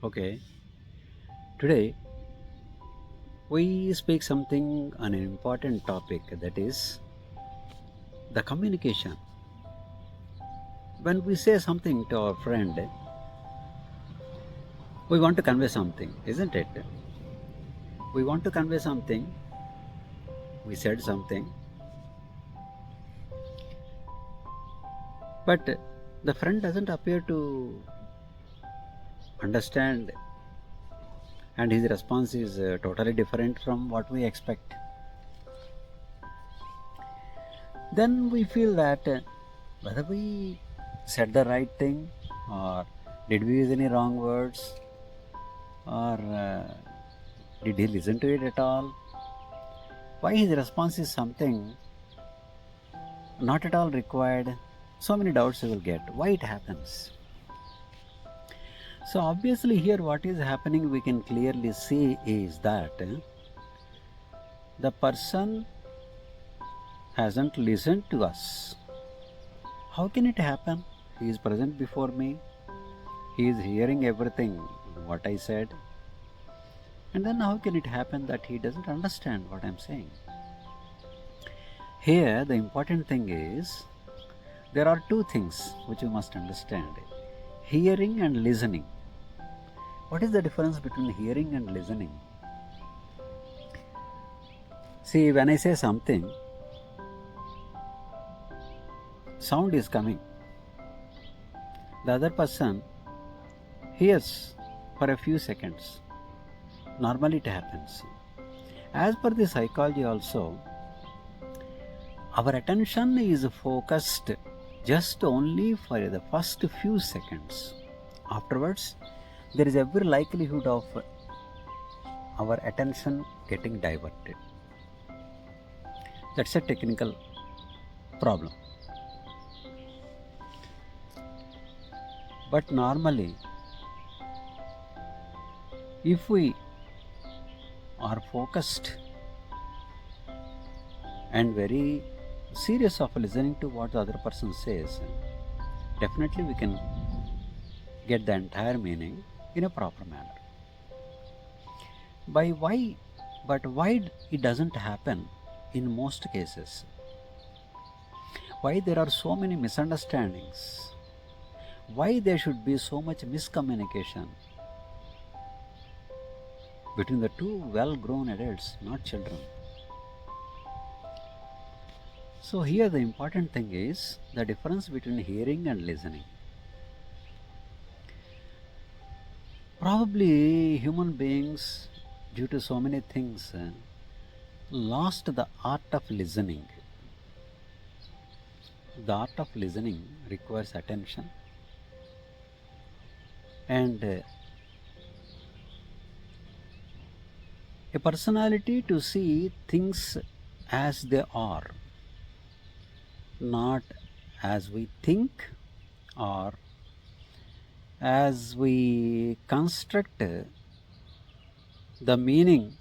Okay, today we speak something on an important topic, that is the communication. When we say something to our friend, we want to convey something, isn't it? We want to convey something, we said something, but the friend doesn't appear to understand, and his response is totally different from what we expect. Then we feel that whether we said the right thing, or did we use any wrong words, or did he listen to it at all? Why his response is something not at all required? So many doubts you will get. Why it happens? So obviously here what is happening we can clearly see is that the person hasn't listened to us. How can it happen? He is present before me. He is hearing everything what I said. And then how can it happen that he doesn't understand what I'm saying? Here the important thing is there are two things which you must understand: hearing and listening. What is the difference between hearing and listening? See, when I say something, sound is coming. The other person hears for a few seconds. Normally it happens. As per the psychology also, our attention is focused just only for the first few seconds. Afterwards, there is every likelihood of our attention getting diverted. That's a technical problem. But normally, if we are focused and very serious of listening to what the other person says, definitely we can get the entire meaning in a proper manner. But why it doesn't happen in most cases? Why there are so many misunderstandings? Why there should be so much miscommunication between the two well-grown adults, not children? So here the important thing is the difference between hearing and listening. Probably human beings, due to so many things, lost the art of listening. The art of listening requires attention, and a personality to see things as they are, not as we think or as we construct the meaning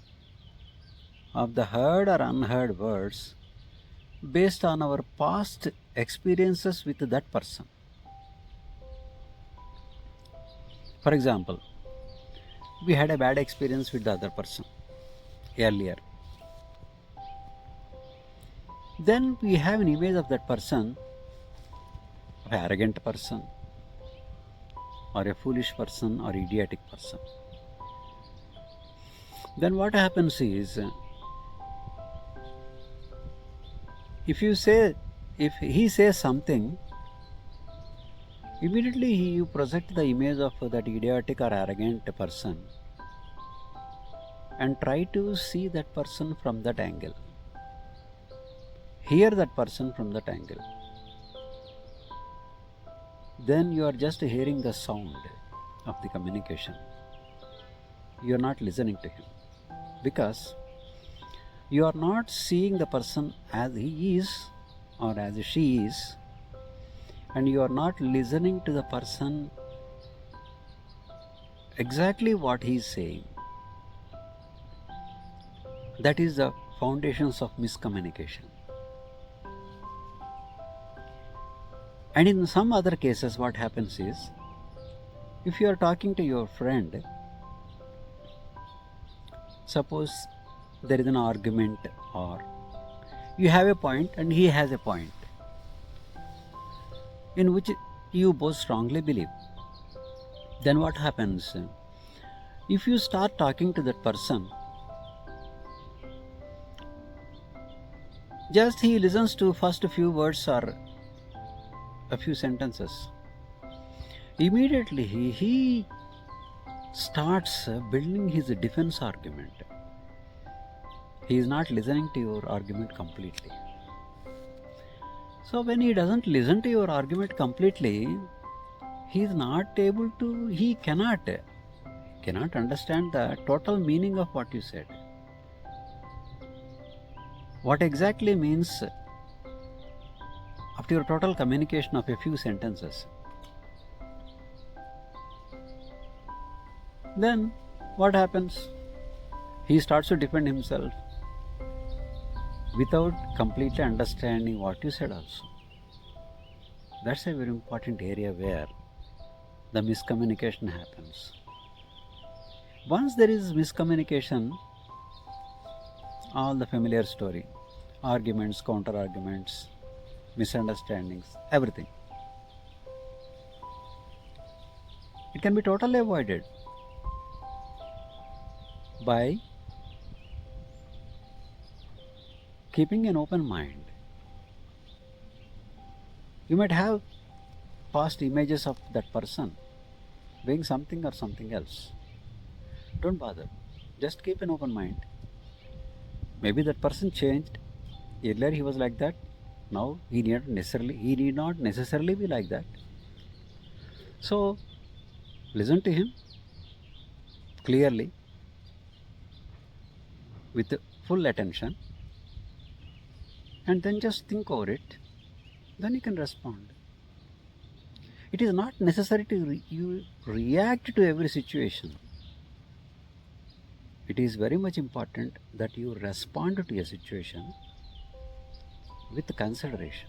of the heard or unheard words based on our past experiences with that person. For example, we had a bad experience with the other person earlier. Then we have an image of that person, of an arrogant person, or a foolish person, or idiotic person. Then what happens is, if he says something, immediately you project the image of that idiotic or arrogant person and try to see that person from that angle, hear that person from that angle. Then you are just hearing the sound of the communication. You are not listening to him, because you are not seeing the person as he is or as she is, and you are not listening to the person exactly what he is saying. That is the foundations of miscommunication. And in some other cases, what happens is, if you are talking to your friend Suppose there is an argument, or you have a point and he has a point in which you both strongly believe. Then what happens? If you start talking to that person, just he listens to first few words or a few sentences. Immediately he starts building his defense argument. He is not listening to your argument completely. So when he doesn't listen to your argument completely, he cannot understand the total meaning of what you said. What exactly means after your total communication of a few sentences. Then what happens? He starts to defend himself without completely understanding what you said also. That's a very important area where the miscommunication happens. Once there is miscommunication, all the familiar story, arguments, counter arguments, misunderstandings, everything, it can be totally avoided by keeping an open mind. You might have past images of that person being something or something else. Don't bother. Just keep an open mind. Maybe that person changed. Earlier he was like that. Now he need not necessarily be like that. So listen to him clearly with full attention, and then just think over it. Then you can respond. It is not necessary to you react to every situation. It is very much important that you respond to a situation with consideration,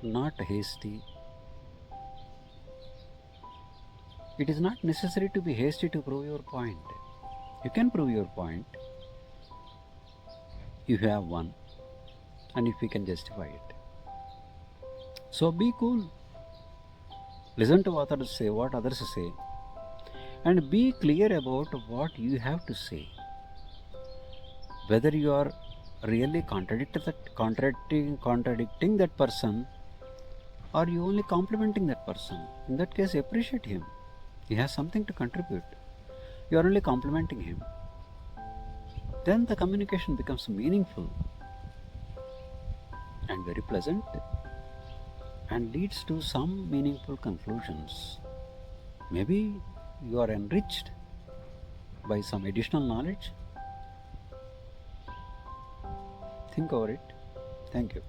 not hasty. It is not necessary to be hasty to prove your point. You can prove your point if you have one, and if you can justify it. So be cool. Listen to what others say, and be clear about what you have to say. Whether you are really contradicting that person, or you only complimenting that person. In that case, appreciate him. He has something to contribute. You are only complimenting him. Then the communication becomes meaningful and very pleasant, and leads to some meaningful conclusions. Maybe you are enriched by some additional knowledge. Think over it. Thank you.